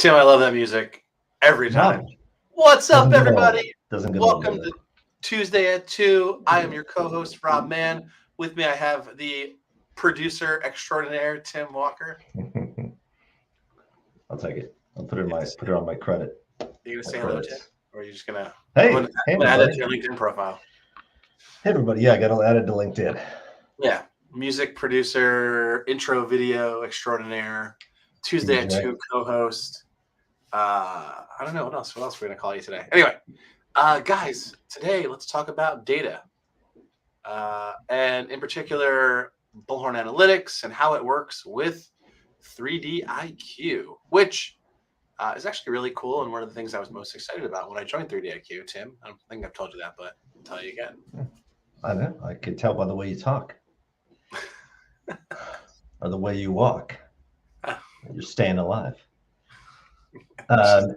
Tim, I love that music every time. No, What's up, doesn't get old. everybody? Doesn't get old, Welcome does to Tuesday at 2. I am your co-host, Rob Mann. With me, I have the producer extraordinaire, Tim Walker. it? I'll take it. I'll put it on my credit. You gonna say hello, Tim, or are you just gonna? Hey, I'm gonna add that to your LinkedIn profile. Hey, everybody. Yeah, I got to add it to LinkedIn. Yeah, music producer, intro video extraordinaire, Tuesday at 2 co-host. I don't know what else. What else we're gonna call you today? Anyway, guys, today let's talk about data, and in particular, Bullhorn Analytics and how it works with 3D IQ, which is actually really cool and one of the things I was most excited about when I joined 3D IQ. Tim, I don't think I've told you that, but I'll tell you again. I know. I could tell by the way you talk or the way you walk. You're staying alive.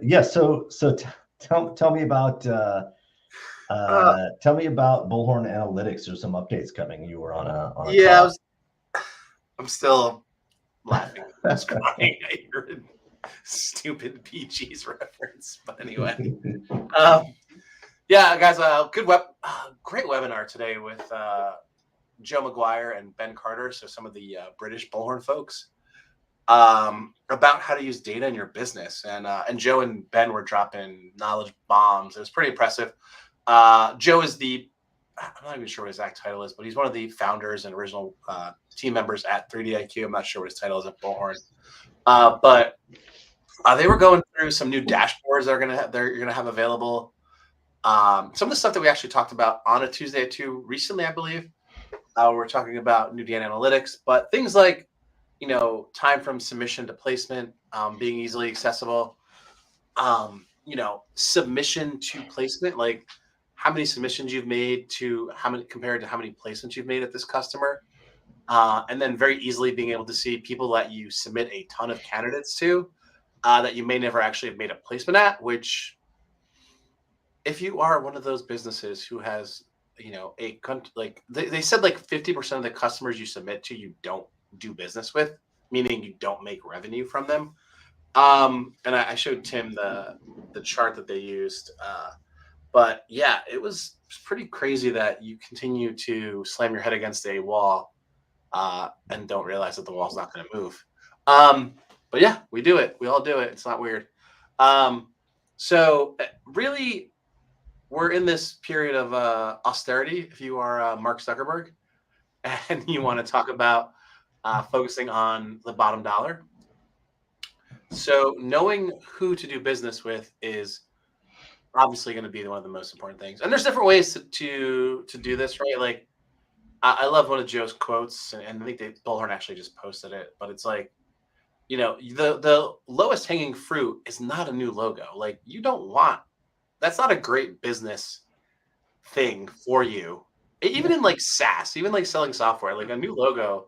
Yeah. So tell me about Bullhorn Analytics. There's some updates coming. You were on a call. I'm still laughing. I was crying at your stupid Bee Gees reference, but anyway. Yeah, guys, great webinar today with Joe McGuire and Ben Carter, so some of the British Bullhorn folks, about how to use data in your business. And Joe and Ben were dropping knowledge bombs. It was pretty impressive. Joe is I'm not even sure what his exact title is, but he's one of the founders and original team members at 3D IQ. I'm not sure what his title is at Bullhorn. But they were going through some new dashboards they're gonna have available. Some of the stuff that we actually talked about on a Tuesday at 2 recently, I believe. We're talking about new data analytics, but things like, time from submission to placement being easily accessible. Submission to placement, like how many submissions you've made to compared to how many placements you've made at this customer. And then very easily being able to see people that you submit a ton of candidates to that you may never actually have made a placement at, which if you are one of those businesses who has, they said like 50% of the customers you submit to, you don't do business with, meaning you don't make revenue from them. And I showed Tim the chart that they used. But yeah, it was pretty crazy that you continue to slam your head against a wall and don't realize that the wall's not going to move. But yeah, we do it. We all do it. It's not weird. So really, we're in this period of austerity. If you are Mark Zuckerberg and you want to talk about focusing on the bottom dollar. So knowing who to do business with is obviously going to be one of the most important things. And there's different ways to do this, right? Like I love one of Joe's quotes, and I think Bullhorn actually just posted it, but it's like, the lowest hanging fruit is not a new logo. Like that's not a great business thing for you. Even in like SaaS, even like selling software, like a new logo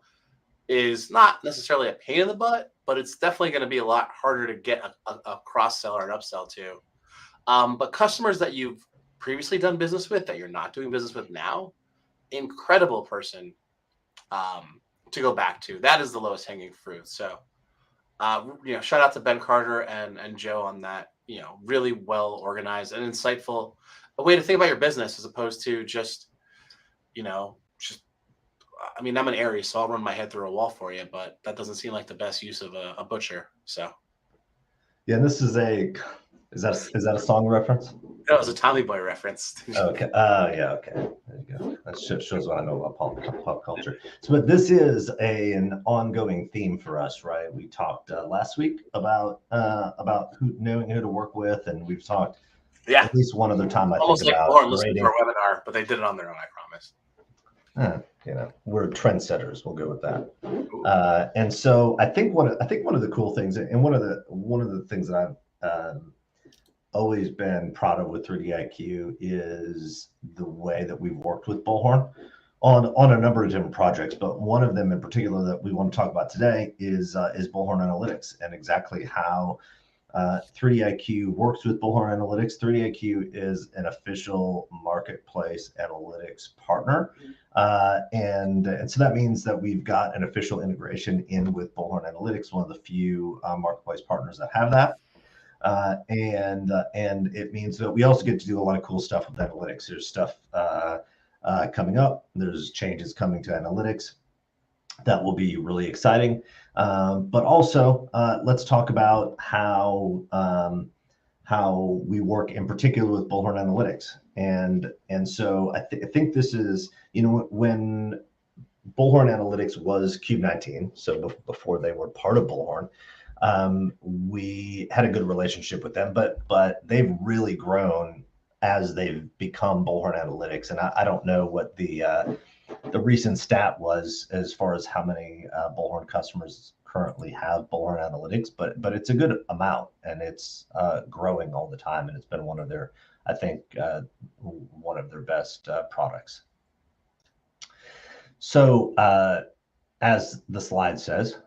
is not necessarily a pain in the butt, but it's definitely going to be a lot harder to get a cross sell or an upsell to. But customers that you've previously done business with that you're not doing business with now, incredible person to go back to. That is the lowest hanging fruit. So, shout out to Ben Carter and Joe on that. Really well organized and insightful a way to think about your business as opposed to just. I mean, I'm an Aries, so I'll run my head through a wall for you, but that doesn't seem like the best use of a butcher. So. Yeah, and this is is that a song reference? That was a Tommy Boy reference. Okay. Yeah. Okay. There you go. That shows what I know about pop culture. So, but this is an ongoing theme for us, right? We talked last week about knowing who to work with, and we've talked at least one other time. Almost think like about listening to our webinar, but they did it on their own. I promise. We're trendsetters. We'll go with that. And so I think one of the cool things, and one of the things that I've always been proud of with 3D IQ is the way that we've worked with Bullhorn on a number of different projects. But one of them in particular that we want to talk about today is Bullhorn Analytics and exactly how 3D IQ works with Bullhorn Analytics. 3D IQ is an official marketplace analytics partner. And so that means that we've got an official integration in with Bullhorn Analytics, one of the few marketplace partners that have that. And it means that we also get to do a lot of cool stuff with analytics. There's stuff coming up. There's changes coming to analytics that will be really exciting. But also, let's talk about how we work in particular with Bullhorn Analytics. And so I think this is, when Bullhorn Analytics was Cube 19, so before they were part of Bullhorn, we had a good relationship with them, but they've really grown as they've become Bullhorn Analytics. And I don't know what the recent stat was as far as how many Bullhorn customers currently have Bullhorn Analytics, but it's a good amount, and it's growing all the time, and it's been one of their, I think, one of their best products. So as the slide says,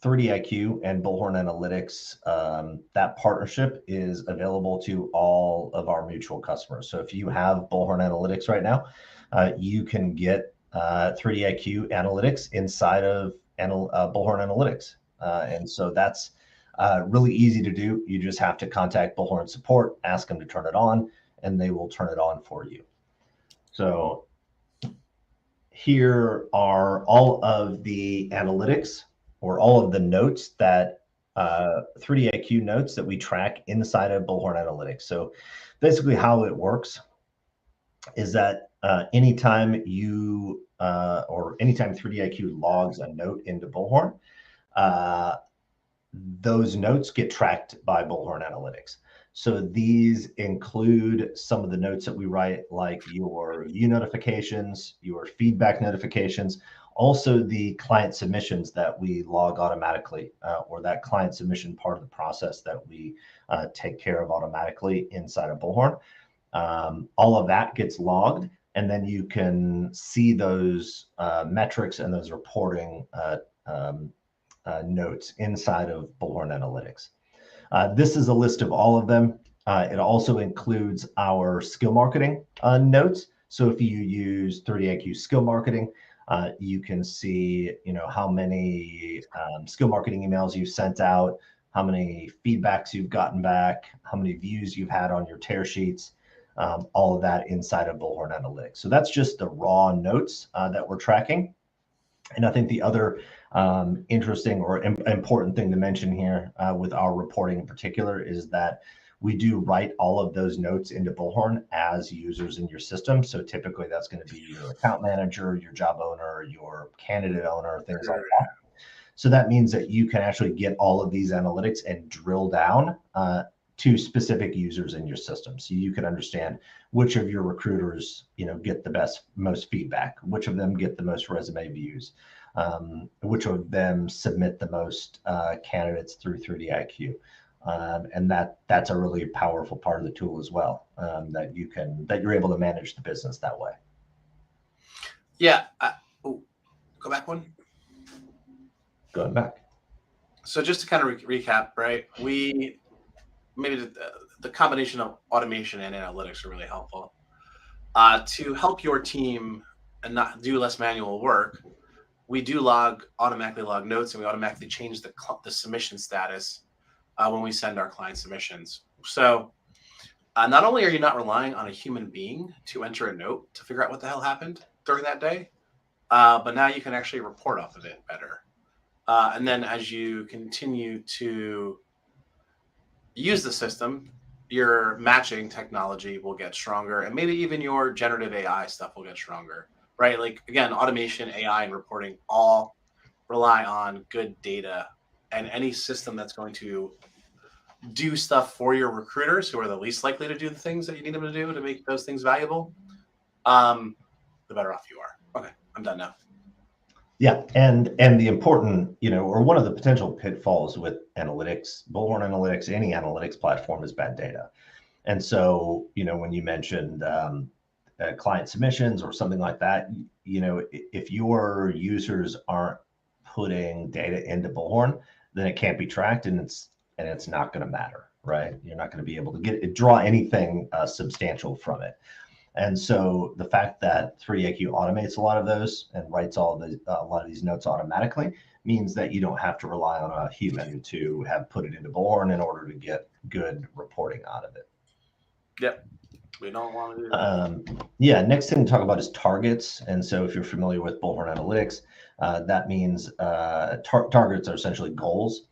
3DIQ and Bullhorn Analytics, that partnership is available to all of our mutual customers. So if you have Bullhorn Analytics right now, you can get 3DIQ Analytics inside of Bullhorn Analytics. And so that's really easy to do. You just have to contact Bullhorn support, ask them to turn it on, and they will turn it on for you. So here are all of the analytics, or all of the notes that 3DIQ notes that we track inside of Bullhorn Analytics. So basically how it works is that anytime you or anytime 3DIQ logs a note into Bullhorn, those notes get tracked by Bullhorn Analytics. So these include some of the notes that we write, like your view notifications, your feedback notifications, also the client submissions that we log automatically, or that client submission part of the process that we take care of automatically inside of Bullhorn. All of that gets logged, and then you can see those metrics and those reporting notes inside of Bullhorn Analytics. This is a list of all of them. It also includes our skill marketing notes. So if you use 3DIQ skill marketing, you can see, how many skill marketing emails you've sent out, how many feedbacks you've gotten back, how many views you've had on your tear sheets, all of that inside of Bullhorn Analytics. So that's just the raw notes that we're tracking. And I think the other interesting or important thing to mention here with our reporting in particular is that we do write all of those notes into Bullhorn as users in your system. So typically that's going to be your account manager, your job owner, your candidate owner, things like that. So that means that you can actually get all of these analytics and drill down to specific users in your system. So you can understand which of your recruiters, get the most feedback, which of them get the most resume views, which of them submit the most candidates through 3DIQ. And that's a really powerful part of the tool as well, that you're able to manage the business that way. Yeah. Go back one. Going back. So just to kind of recap, right? Maybe the combination of automation and analytics are really helpful to help your team and not do less manual work. We do automatically log notes, and we automatically change the submission status when we send our client submissions. So not only are you not relying on a human being to enter a note to figure out what the hell happened during that day, but now you can actually report off of it better. And then as you continue to use the system, your matching technology will get stronger, and maybe even your generative AI stuff will get stronger, right? Like, again, automation, AI, and reporting all rely on good data, and any system that's going to do stuff for your recruiters, who are the least likely to do the things that you need them to do to make those things valuable, the better off you are. Okay, I'm done now. Yeah, and the important, or one of the potential pitfalls with analytics, Bullhorn Analytics, any analytics platform, is bad data. And so, when you mentioned client submissions or something like that, if your users aren't putting data into Bullhorn, then it can't be tracked, and it's not going to matter, right? You're not going to be able to draw anything substantial from it. And so the fact that 3DIQ automates a lot of those and writes a lot of these notes automatically means that you don't have to rely on a human to have put it into Bullhorn in order to get good reporting out of it. Yep. We don't want to do that. Yeah, next thing to talk about is targets. And so if you're familiar with Bullhorn Analytics, that means targets are essentially goals.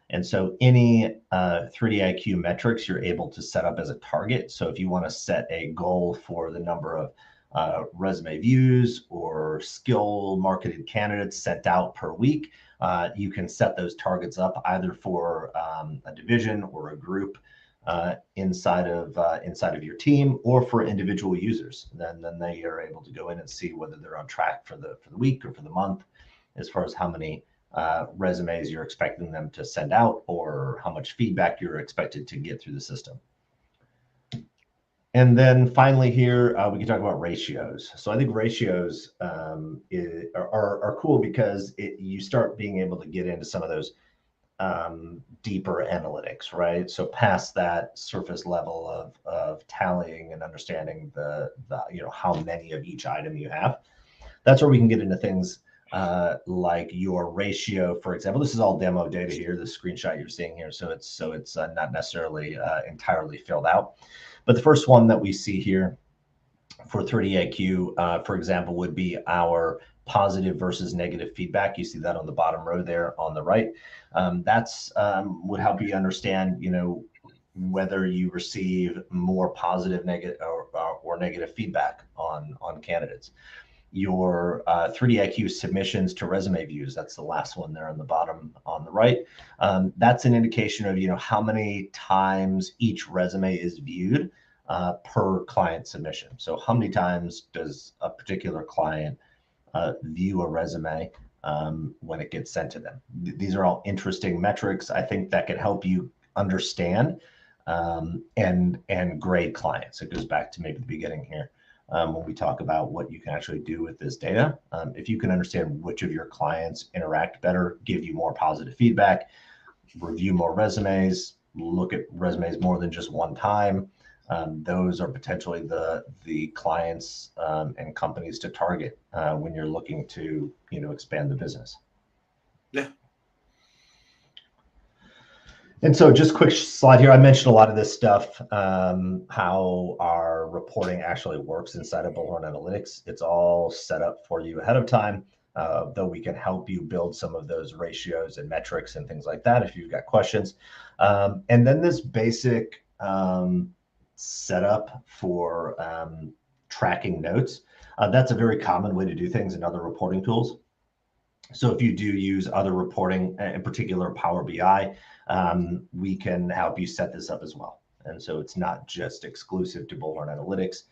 And so any 3DIQ metrics you're able to set up as a target. So if you want to set a goal for the number of resume views or skill marketed candidates sent out per week, you can set those targets up either for a division or a group inside of your team, or for individual users. Then they are able to go in and see whether they're on track for the week or for the month, as far as how many resumes you're expecting them to send out, or how much feedback you're expected to get through the system. And then finally here, we can talk about ratios. So I think ratios are cool because you start being able to get into some of those deeper analytics, right? So past that surface level of tallying and understanding the how many of each item you have, that's where we can get into things like your ratio. For example, this is all demo data here, the screenshot you're seeing here, so it's not necessarily entirely filled out. But the first one that we see here for 3DIQ, for example, would be our positive versus negative feedback. You see that on the bottom row there on the right. That's would help you understand, whether you receive more positive, negative, or negative feedback on candidates. Your 3DIQ submissions to resume views, that's the last one there on the bottom on the right. That's an indication of how many times each resume is viewed per client submission. So how many times does a particular client view a resume when it gets sent to them? These are all interesting metrics, I think, that can help you understand and grade clients. It goes back to maybe the beginning here when we talk about what you can actually do with this data. If you can understand which of your clients interact better, give you more positive feedback, review more resumes, look at resumes more than just one time, those are potentially the clients and companies to target when you're looking to expand the business. Yeah. And so just quick slide here. I mentioned a lot of this stuff, how our reporting actually works inside of Bullhorn Analytics. It's all set up for you ahead of time, though we can help you build some of those ratios and metrics and things like that if you've got questions. And then this basic setup for tracking notes. That's a very common way to do things in other reporting tools. So if you do use other reporting, in particular Power BI, we can help you set this up as well. And so it's not just exclusive to Bullhorn Analytics.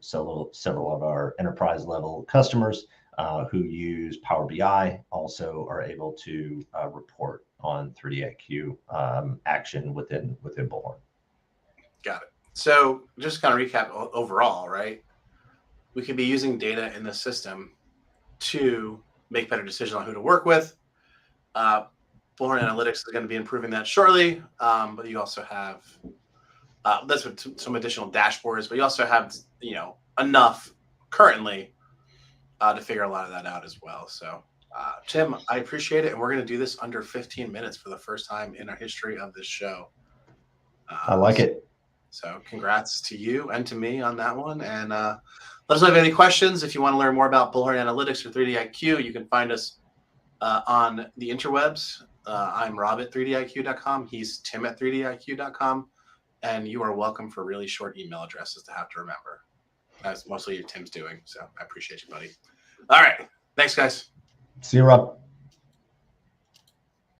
So several of our enterprise level customers who use Power BI also are able to report on 3DIQ action within Bullhorn. Got it. So just kind of recap overall, right? We could be using data in the system to make better decisions on who to work with. Bullhorn Analytics is going to be improving that shortly, but you also have that's with some additional dashboards, but you also have enough currently to figure a lot of that out as well. So Tim, I appreciate it, and we're going to do this under 15 minutes for the first time in our history of this show. I like it. So congrats to you and to me on that one. And let us know if you have any questions. If you want to learn more about Bullhorn Analytics or 3DIQ, you can find us on the interwebs. I'm Rob at 3diq.com. He's Tim at 3diq.com. And you are welcome for really short email addresses to have to remember. That's mostly what Tim's doing. So I appreciate you, buddy. All right. Thanks, guys. See you, Rob.